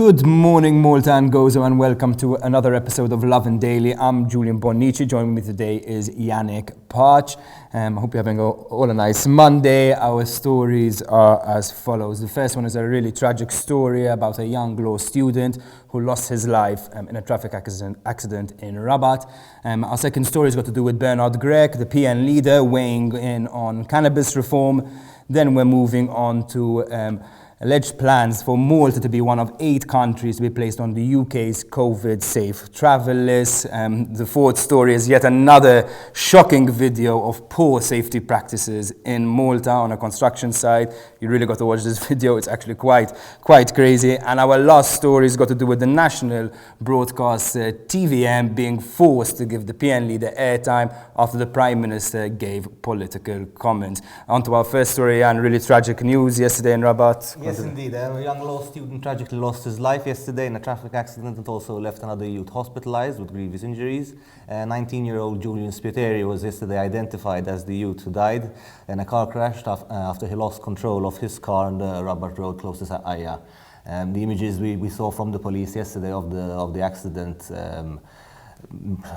Good morning, Malta and Gozo, and welcome to another episode of Lovin Daily. I'm Julian. Joining me today is Yannick Parch. I hope you're having all a nice Monday. Our stories are as follows. The first one is a really tragic story about a young law student who lost his life in a traffic accident in Rabat. Our second story has got to do with Bernard Grech, the PN leader, weighing in on cannabis reform. Then we're moving on to alleged plans for Malta to be one of 8 countries to be placed on the UK's COVID-safe travel list. The fourth story is yet another shocking video of poor safety practices in Malta on a construction site. You really got to watch this video. It's actually quite crazy. And our last story has got to do with the national broadcast TVM being forced to give the PN leader airtime after the Prime Minister gave political comments. On to our first story, and really tragic news yesterday in Rabat. Yes, indeed. A young law student tragically lost his life yesterday in a traffic accident and also left another youth hospitalized with grievous injuries. 19-year-old Julian Spiteri was yesterday identified as the youth who died in a car crash after he lost control of his car on the Rabat road close to Aya. The images we saw from the police yesterday of the accident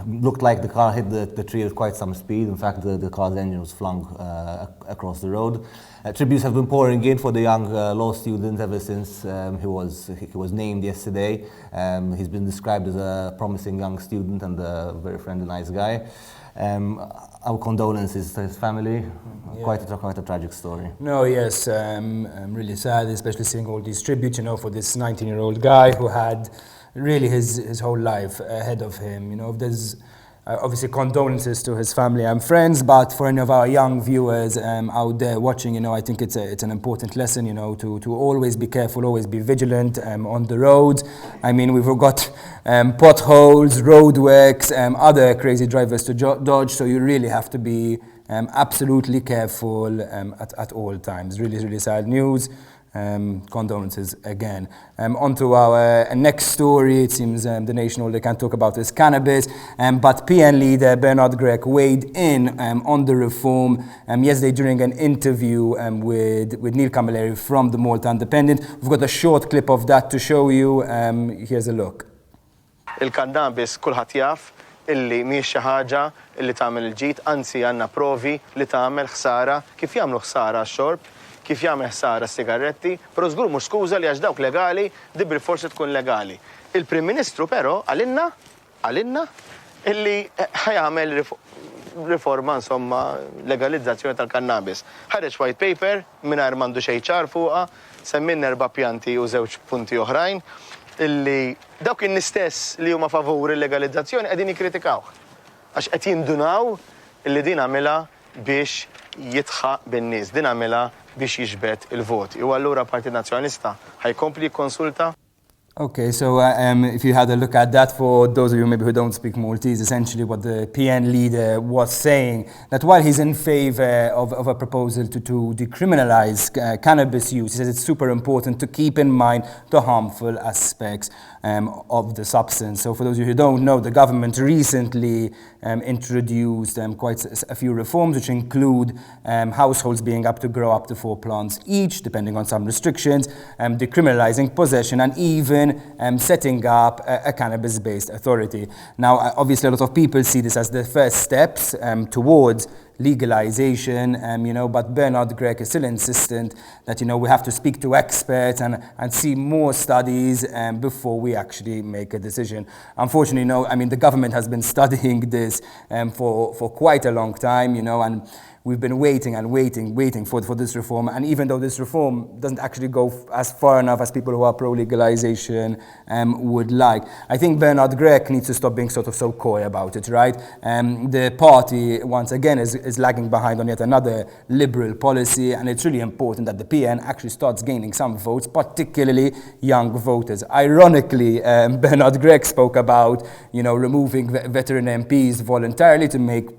looked like the car hit the tree at quite some speed. In fact, the car's engine was flung across the road. Tributes have been pouring in for the young law student ever since he was named yesterday. He's been described as a promising young student and a very friendly, nice guy. Our condolences to his family. Yeah. Quite a tragic story. No, yes, I'm really sad, especially seeing all these tributes, for this 19-year-old guy who had really his whole life ahead of him. There's obviously condolences to his family and friends, but for any of our young viewers out there watching, I think it's an important lesson, to always be careful, always be vigilant on the roads. I mean, we've got potholes, roadworks, other crazy drivers to dodge, so you really have to be absolutely careful at all times. Really, really sad news. Condolences again. On to our next story. It seems the nation all they can talk about is cannabis, but PN leader Bernard Grech weighed in on the reform yesterday during an interview with Neil Camilleri from the Malta Independent. We've got a short clip of that to show you. Here's a look. Il-cannabis kulħadd jaf illi mhix xi ħaġa illi tagħmel il-ġid, anzi għandna provi li tagħmel ħsara kif jagħmlu ħsara x-xorb, kif jagħmel ħsara s-sigaretti, però żgur mhux skuża li għax dawk legali dibri forsi tkun legali. Il-Prim Ministru però għalinna illi ħajamel riforma insomma legalizzazzjoni tal-kannabis. Ħareġ white paper mingħajr m'għandu xejn ċar fuqha, semmin 4 pjanti u 2 punti oħrajn illi dawk in-istess li huma favur il-legalizzazzjoni qegħdin jikkritikawh. Għax qed jindunaw illi din għamilha biex jitħaq bin-nies, din għamilha biex jiġbed il-voti. U allura Partit Nazzjonalista ħajkompli jikkonsulta. Okay, so if you had a look at that, for those of you maybe who don't speak Maltese, essentially what the PN leader was saying, that while he's in favor of a proposal to decriminalize cannabis use, he says it's super important to keep in mind the harmful aspects of the substance. So for those of you who don't know, the government recently introduced quite a few reforms, which include households being able to grow up to 4 plants each, depending on some restrictions, decriminalizing possession, and even setting up a cannabis-based authority. Now, obviously, a lot of people see this as the first steps towards legalization, but Bernard Grech is still insistent that, we have to speak to experts and see more studies before we actually make a decision. Unfortunately, the government has been studying this for quite a long time, and we've been waiting for this reform. And even though this reform doesn't actually go as far enough as people who are pro-legalization would like, I think Bernard Grech needs to stop being sort of so coy about it, right? The party, once again, is lagging behind on yet another liberal policy, and it's really important that the PN actually starts gaining some votes, particularly young voters. Ironically, Bernard Grech spoke about, removing veteran MPs voluntarily to make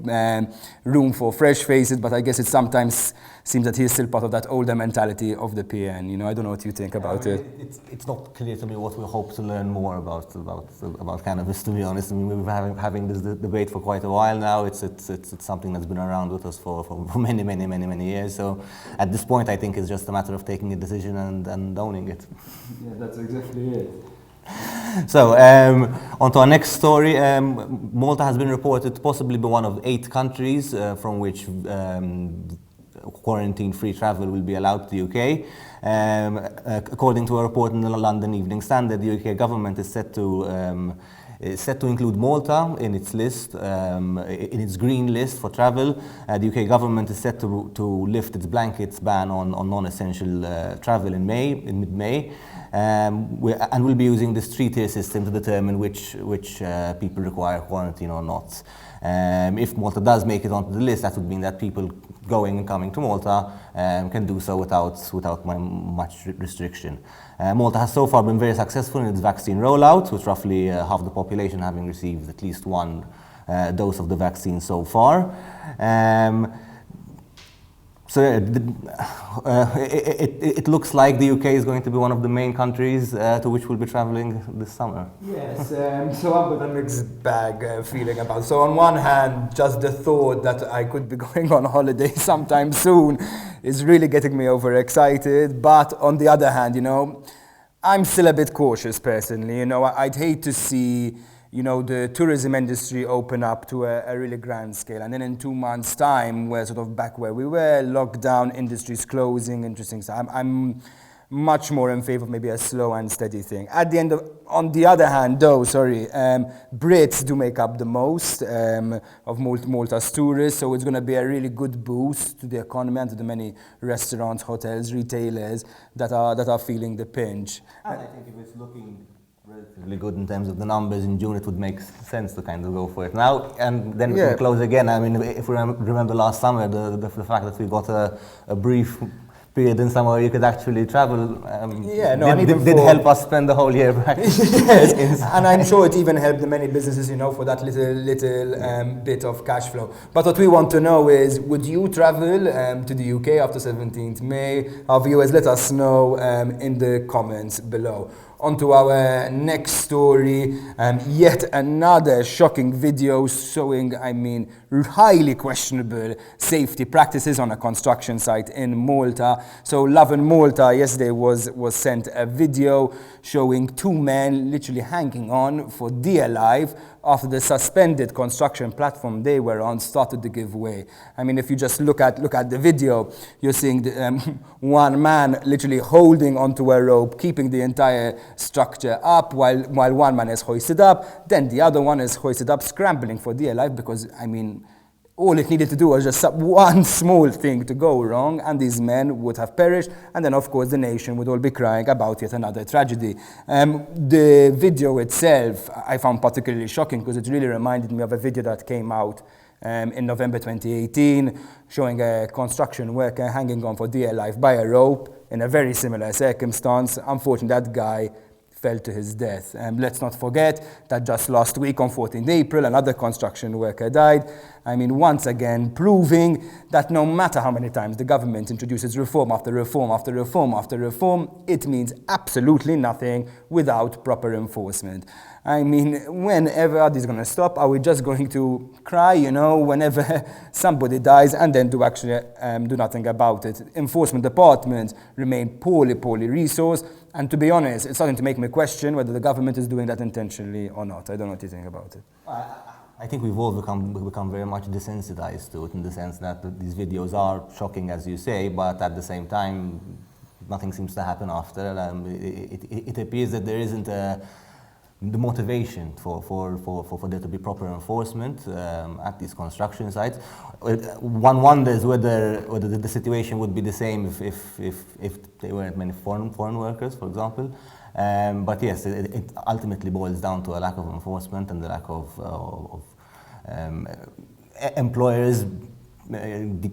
room for fresh faces, but I guess it sometimes seems that he's still part of that older mentality of the PN. I don't know what you think about it. It's not clear to me what we hope to learn more about cannabis, to be honest. We've been having this debate for quite a while now. It's something that's been around with us for many years. So at this point, I think it's just a matter of taking a decision and owning it. Yeah, that's exactly it. So, on to our next story. Malta has been reported to possibly be one of 8 countries from which quarantine-free travel will be allowed to the UK. According to a report in the London Evening Standard, the UK government is set to include Malta in its list, in its green list for travel. The UK government is set to lift its blankets ban on non-essential travel in mid-May. And we'll be using this 3-tier system to determine which people require quarantine or not. If Malta does make it onto the list, that would mean that people going and coming to Malta can do so without much restriction. Malta has so far been very successful in its vaccine rollout, with roughly half the population having received at least one dose of the vaccine so far. So it looks like the UK is going to be one of the main countries to which we'll be traveling this summer. Yes, so I've got a mixed bag feeling about it. So on one hand, just the thought that I could be going on holiday sometime soon is really getting me overexcited. But on the other hand, I'm still a bit cautious personally. I'd hate to see the tourism industry open up to a really grand scale. And then in 2 months' time, we're sort of back where we were, lockdown, industries closing, interesting stuff. I'm much more in favor of maybe a slow and steady thing. On the other hand, though, Brits do make up the most of Malta's tourists, so it's going to be a really good boost to the economy and to the many restaurants, hotels, retailers that are feeling the pinch. And I think if it's looking relatively good in terms of the numbers in June, it would make sense to kind of go for it now. And then we can close again. I mean, if we remember last summer, the fact that we got a brief period in summer where you could actually travel did help us spend the whole year back. Yes, and I'm sure it even helped the many businesses, for that little bit of cash flow. But what we want to know is, would you travel to the UK after 17th May? Our viewers, let us know in the comments below. On to our next story, yet another shocking video showing, highly questionable safety practices on a construction site in Malta. So Lovin Malta yesterday was sent a video showing 2 men literally hanging on for dear life after the suspended construction platform they were on started to give way. If you just look at the video, you're seeing one man literally holding onto a rope, keeping the entire structure up while one man is hoisted up, then the other one is hoisted up, scrambling for dear life because, all it needed to do was just one small thing to go wrong and these men would have perished, and then of course the nation would all be crying about yet another tragedy. The video itself I found particularly shocking because it really reminded me of a video that came out in November 2018 showing a construction worker hanging on for dear life by a rope in a very similar circumstance. Unfortunately, that guy fell to his death. Let's not forget that just last week on 14th April, another construction worker died. Once again, proving that no matter how many times the government introduces reform after reform after reform after reform, it means absolutely nothing without proper enforcement. Whenever are these going to stop? Are we just going to cry, whenever somebody dies and then do nothing about it? Enforcement departments remain poorly resourced, and to be honest, it's starting to make me question whether the government is doing that intentionally or not. I don't know what you think about it. I think we've all become very much desensitized to it in the sense that these videos are shocking, as you say, but at the same time, nothing seems to happen after. It appears that there isn't the motivation for there to be proper enforcement at these construction sites. One wonders whether the situation would be the same if there weren't many foreign workers, for example. But yes, it ultimately boils down to a lack of enforcement and the lack of employers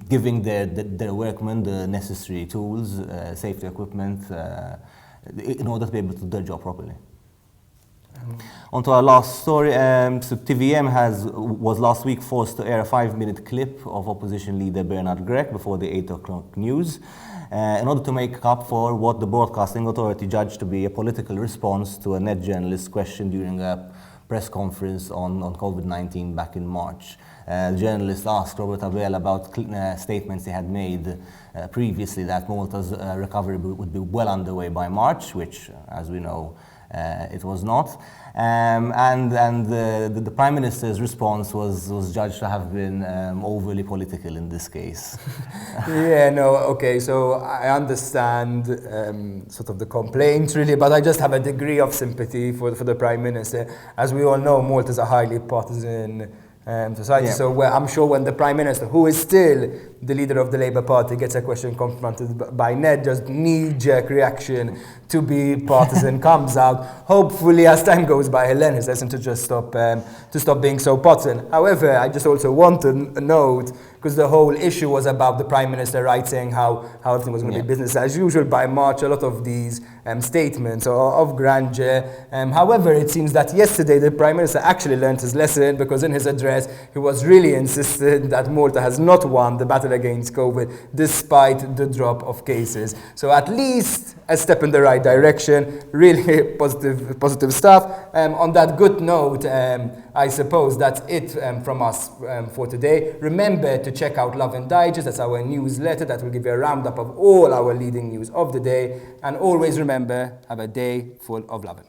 giving their workmen the necessary tools, safety equipment, in order to be able to do their job properly. On to our last story. So TVM was last week forced to air a 5-minute clip of opposition leader Bernard Grech before the 8 o'clock news in order to make up for what the Broadcasting Authority judged to be a political response to a net journalist's question during a press conference on COVID-19 back in March. The journalist asked Robert Abela about statements he had made previously that Malta's recovery would be well underway by March, which, as we know, it was not. And the Prime Minister's response was judged to have been overly political in this case. Yeah, no, okay, so I understand sort of the complaint really, but I just have a degree of sympathy for the Prime Minister. As we all know, Malta is a highly partisan society, Yeah. so I'm sure when the Prime Minister, who is still the leader of the Labour Party, gets a question confronted by Ned, just knee-jerk reaction to be partisan comes out. Hopefully, as time goes by, he'll learn his lesson to just stop being so partisan. However, I just also want to note, because the whole issue was about the Prime Minister saying how everything was going to be business as usual. By March, a lot of these statements of grandeur. However, it seems that yesterday the Prime Minister actually learned his lesson, because in his address he was really insistent that Malta has not won the battle against COVID despite the drop of cases. So at least a step in the right direction, really positive stuff. On that good note, I suppose that's it from us for today. Remember to check out Lovin Daily, that's our newsletter that will give you a roundup of all our leading news of the day. And always remember, have a day full of lovin'.